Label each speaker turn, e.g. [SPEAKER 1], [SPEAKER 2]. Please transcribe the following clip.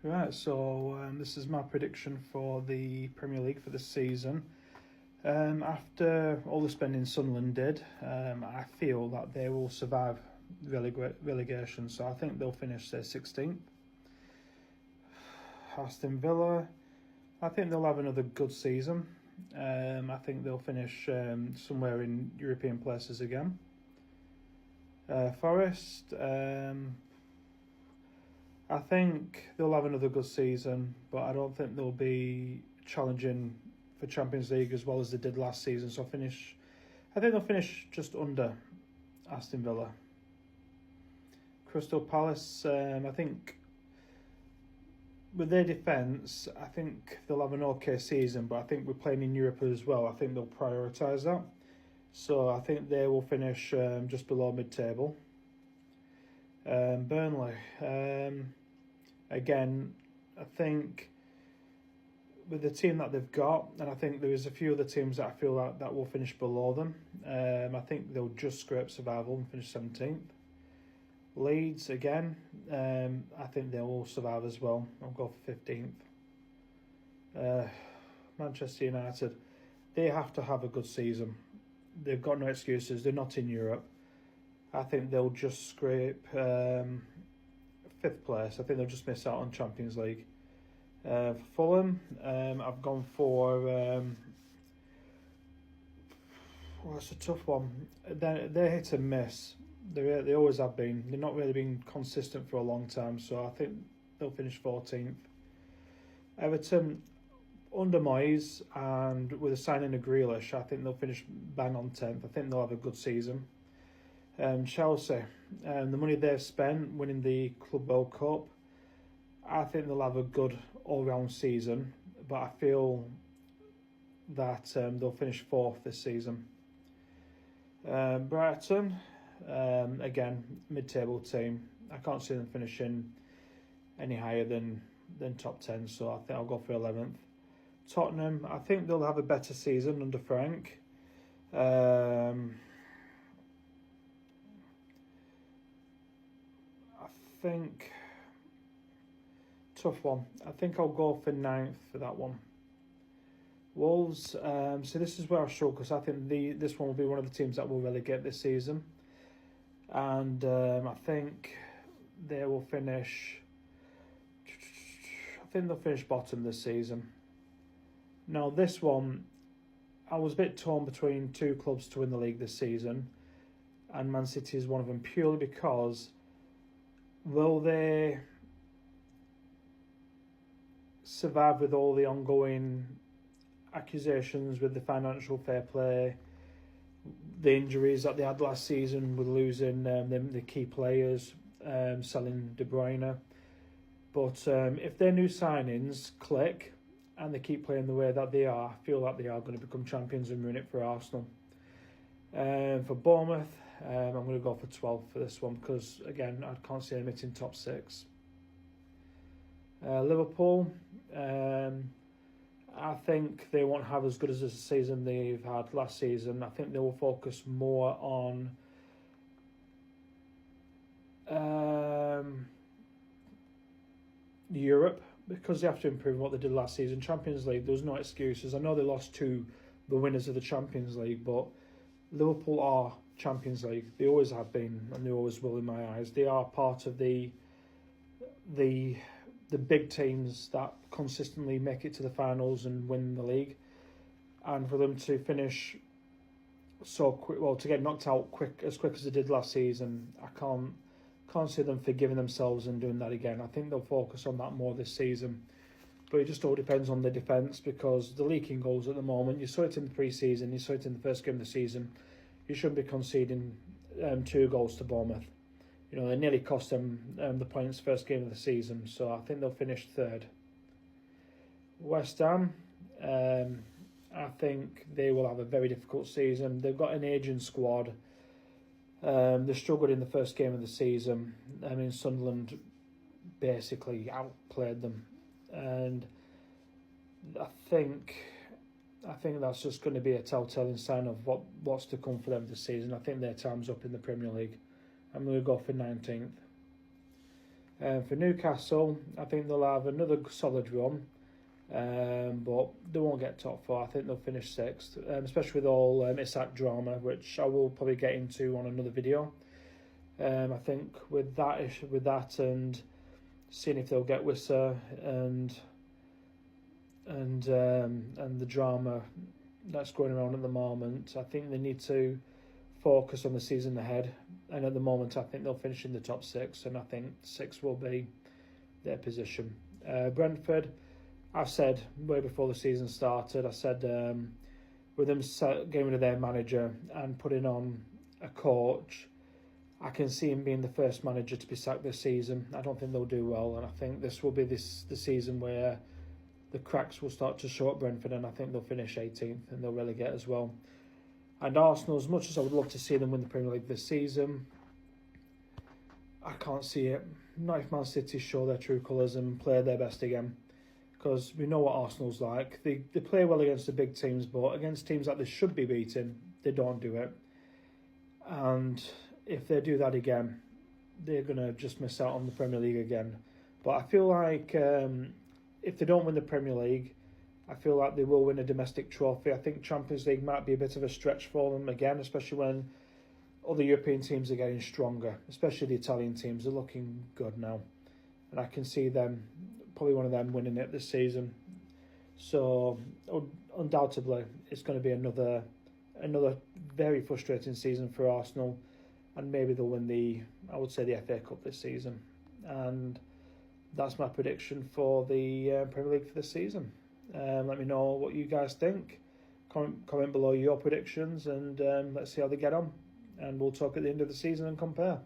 [SPEAKER 1] Right, so this is my prediction for the Premier League for this season. After all the spending Sunderland did, I feel that they will survive relegation. So I think they'll finish their 16th. Aston Villa, I think they'll have another good season. I think they'll finish somewhere in European places again. Forest, I think they'll have another good season, but I don't think they'll be challenging for Champions League as well as they did last season. So I think they'll finish just under Aston Villa. Crystal Palace, I think with their defence, I think they'll have an okay season, but I think we're playing in Europe as well. I think they'll prioritise that. So I think they will finish just below mid-table. Burnley, again, I think with the team that they've got, and I think there is a few other teams that I feel that will finish below them. I think they'll just scrape survival and finish 17th. Leeds, again, I think they'll all survive as well. I'll go for 15th. Manchester United, they have to have a good season. They've got no excuses. They're not in Europe. I think they'll just scrape 5th place. I think they'll just miss out on Champions League. For Fulham, I've gone for... it's a tough one. They're hit and miss. They always have been. They've not really been consistent for a long time, so I think they'll finish 14th. Everton, under Moyes and with a signing of Grealish, I think they'll finish bang on 10th. I think they'll have a good season. Chelsea, the money they've spent winning the Club World Cup, I think they'll have a good all-round season, but I feel that they'll finish 4th this season. Brighton, again, mid-table team. I can't see them finishing any higher than top 10, so I think I'll go for 11th. Tottenham, I think they'll have a better season under Frank. I think tough one. I think I'll go for 9th for that one. Wolves, so this is where I struggle because I think this one will be one of the teams that will relegate this season. And I think they will finish... I think they'll finish bottom this season. Now this one, I was a bit torn between two clubs to win the league this season. And Man City is one of them purely because... will they survive with all the ongoing accusations with the financial fair play, the injuries that they had last season with losing the key players, selling De Bruyne? But if their new signings click and they keep playing the way that they are, I feel like they are going to become champions and ruin it for Arsenal. For Bournemouth, I'm going to go for 12th for this one because, again, I can't see them hitting top 6. Liverpool, I think they won't have as good as a season they've had last season. I think they will focus more on Europe because they have to improve what they did last season. Champions League, there was no excuses. I know they lost to the winners of the Champions League, but Liverpool are Champions League. They always have been, and they always will in my eyes. They are part of the big teams that consistently make it to the finals and win the league. And for them to finish so quick, well, to get knocked out as quick as they did last season, I can't see them forgiving themselves and doing that again. I think they'll focus on that more this season. But it just all depends on the defence because the leaking goals at the moment, you saw it in the pre-season, you saw it in the first game of the season. You shouldn't be conceding 2 goals to Bournemouth. You know, they nearly cost them the points first game of the season, so I think they'll finish 3rd. West Ham, I think they will have a very difficult season. They've got an aging squad. They struggled in the first game of the season. I mean, Sunderland basically outplayed them. And I think that's just going to be a telltale sign of what's to come for them this season. I think their time's up in the Premier League. I'm going to go for 19th. For Newcastle, I think they'll have another solid run, but they won't get top four. I think they'll finish sixth, especially with all Isak drama, which I will probably get into on another video. I think with that, and seeing if they'll get Wissa and the drama that's going around at the moment, I think they need to focus on the season ahead. And at the moment, I think they'll finish in the top six, and I think six will be their position. Brentford, I've said way before the season started, I said with them getting rid of their manager and putting on a coach, I can see him being the first manager to be sacked this season. I don't think they'll do well, and I think this will be the season where the cracks will start to show at Brentford, and I think they'll finish 18th and they'll relegate as well. And Arsenal, as much as I would love to see them win the Premier League this season, I can't see it. Not if Man City show their true colours and play their best again. Because we know what Arsenal's like. They play well against the big teams, but against teams that they should be beating, they don't do it. And if they do that again, they're going to just miss out on the Premier League again. But I feel like if they don't win the Premier League, I feel like they will win a domestic trophy. I think Champions League might be a bit of a stretch for them again, especially when other European teams are getting stronger, especially the Italian teams are looking good now. And I can see them, probably one of them, winning it this season. So undoubtedly, it's going to be another very frustrating season for Arsenal, and maybe they'll win the FA Cup this season. And that's my prediction for the Premier League for this season. Let me know what you guys think. Comment below your predictions, and let's see how they get on. And we'll talk at the end of the season and compare.